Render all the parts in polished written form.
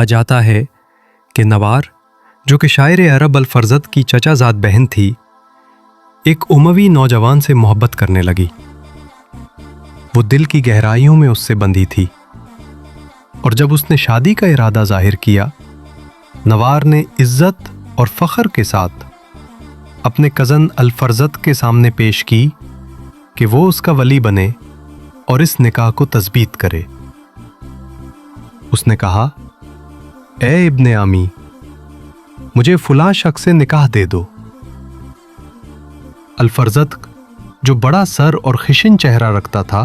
کہا جاتا ہے کہ نوار جو کہ شاعر عرب الفرزد کی چچا زاد بہن تھی، ایک اموی نوجوان سے محبت کرنے لگی۔ وہ دل کی گہرائیوں میں اس سے بندھی تھی، اور جب اس نے شادی کا ارادہ ظاہر کیا، نوار نے عزت اور فخر کے ساتھ اپنے کزن الفرزد کے سامنے پیش کی کہ وہ اس کا ولی بنے اور اس نکاح کو تثبیت کرے۔ اس نے کہا، اے ابن عمی، مجھے فلاں شخص سے نکاح دے دو۔ الفرزد جو بڑا سر اور خشن چہرہ رکھتا تھا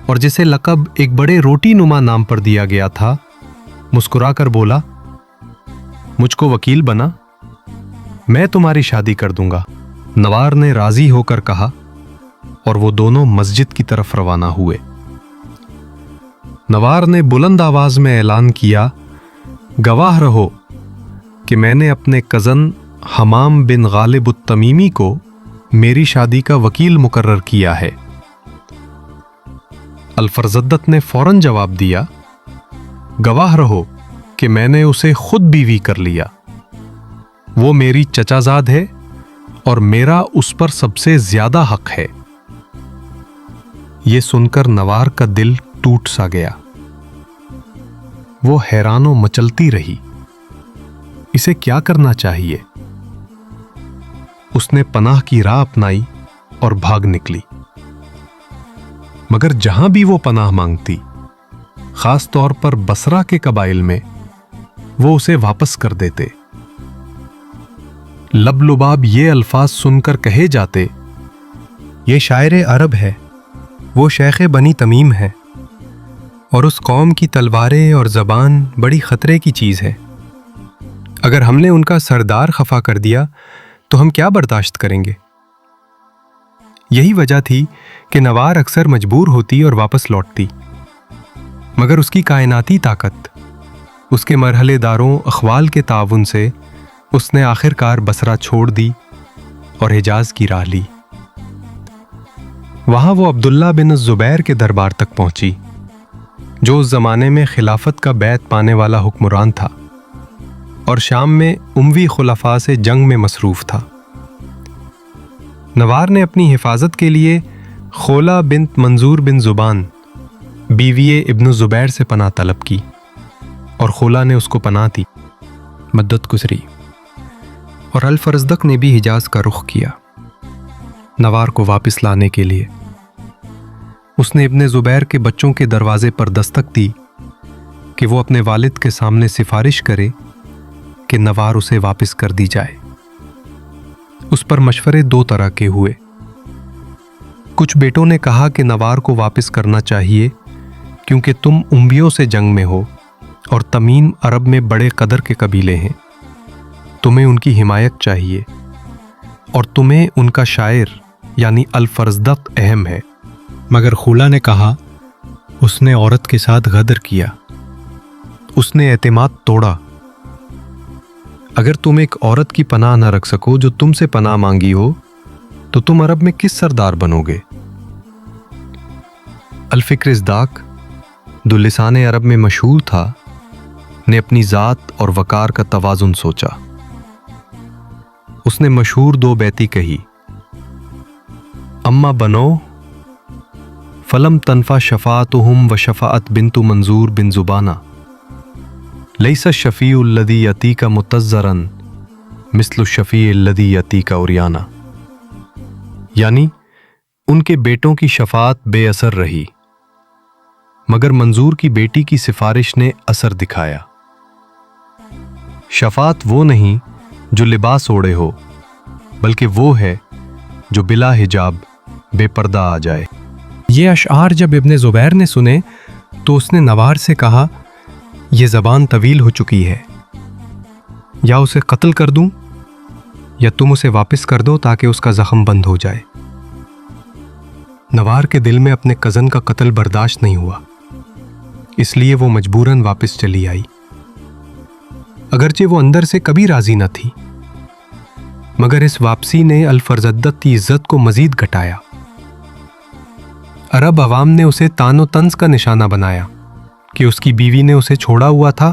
اور جسے لقب ایک بڑے روٹی نما نام پر دیا گیا تھا، مسکرا کر بولا، مجھ کو وکیل بنا، میں تمہاری شادی کر دوں گا۔ نوار نے راضی ہو کر کہا اور وہ دونوں مسجد کی طرف روانہ ہوئے۔ نوار نے بلند آواز میں اعلان کیا، گواہ رہو کہ میں نے اپنے کزن حمام بن غالب التمیمی کو میری شادی کا وکیل مقرر کیا ہے۔ الفرزدت نے فوراً جواب دیا، گواہ رہو کہ میں نے اسے خود بیوی کر لیا، وہ میری چچا زاد ہے اور میرا اس پر سب سے زیادہ حق ہے۔ یہ سن کر نوار کا دل ٹوٹ سا گیا۔ وہ حیران و مچلتی رہی، اسے کیا کرنا چاہیے؟ اس نے پناہ کی راہ اپنائی اور بھاگ نکلی، مگر جہاں بھی وہ پناہ مانگتی، خاص طور پر بصرہ کے قبائل میں، وہ اسے واپس کر دیتے۔ لب لباب یہ الفاظ سن کر کہے جاتے، یہ شاعر عرب ہے، وہ شیخ بنی تمیم ہے، اور اس قوم کی تلواریں اور زبان بڑی خطرے کی چیز ہے۔ اگر ہم نے ان کا سردار خفا کر دیا تو ہم کیا برداشت کریں گے؟ یہی وجہ تھی کہ نوار اکثر مجبور ہوتی اور واپس لوٹتی، مگر اس کی کائناتی طاقت، اس کے مرحلے داروں اخوال کے تعاون سے اس نے آخر کار بصرہ چھوڑ دی اور حجاز کی راہ لی۔ وہاں وہ عبداللہ بن الزبیر کے دربار تک پہنچی، جو اس زمانے میں خلافت کا بیعت پانے والا حکمران تھا اور شام میں اموی خلفاء سے جنگ میں مصروف تھا۔ نوار نے اپنی حفاظت کے لیے خولہ بنت منظور بن زبان بیوی ابن الزبیر سے پناہ طلب کی، اور خولہ نے اس کو پناہ دی۔ مدت گزری اور الفرزدق نے بھی حجاز کا رخ کیا نوار کو واپس لانے کے لیے۔ اس نے ابن زبیر کے بچوں کے دروازے پر دستک دی کہ وہ اپنے والد کے سامنے سفارش کرے کہ نوار اسے واپس کر دی جائے۔ اس پر مشورے دو طرح کے ہوئے۔ کچھ بیٹوں نے کہا کہ نوار کو واپس کرنا چاہیے کیونکہ تم امویوں سے جنگ میں ہو اور تمیم عرب میں بڑے قدر کے قبیلے ہیں، تمہیں ان کی حمایت چاہیے، اور تمہیں ان کا شاعر یعنی الفرزدق اہم ہے۔ مگر خولہ نے کہا، اس نے عورت کے ساتھ غدر کیا، اس نے اعتماد توڑا۔ اگر تم ایک عورت کی پناہ نہ رکھ سکو جو تم سے پناہ مانگی ہو، تو تم عرب میں کس سردار بنو گے؟ الفکر ازداق جو لسان عرب میں مشہور تھا، نے اپنی ذات اور وقار کا توازن سوچا۔ اس نے مشہور دو بیتی کہی، اما بنو فلم تنفع شفاعتهم وشفاعت بنت منظور بن زبانہ لیس الشفیع الذی یأتیک متضرا مثل الشفیع الذی یأتیک عریانا، یعنی ان کے بیٹوں کی شفاعت بے اثر رہی، مگر منظور کی بیٹی کی سفارش نے اثر دکھایا۔ شفاعت وہ نہیں جو لباس اوڑے ہو، بلکہ وہ ہے جو بلا حجاب بے پردہ آ جائے۔ یہ اشعار جب ابن زبیر نے سنے تو اس نے نوار سے کہا، یہ زبان طویل ہو چکی ہے، یا اسے قتل کر دوں یا تم اسے واپس کر دو تاکہ اس کا زخم بند ہو جائے۔ نوار کے دل میں اپنے کزن کا قتل برداشت نہیں ہوا، اس لیے وہ مجبوراً واپس چلی آئی۔ اگرچہ وہ اندر سے کبھی راضی نہ تھی، مگر اس واپسی نے الفرزدق کی عزت کو مزید گھٹایا۔ عرب عوام نے اسے تان و طنز کا نشانہ بنایا کہ اس کی بیوی نے اسے چھوڑا ہوا تھا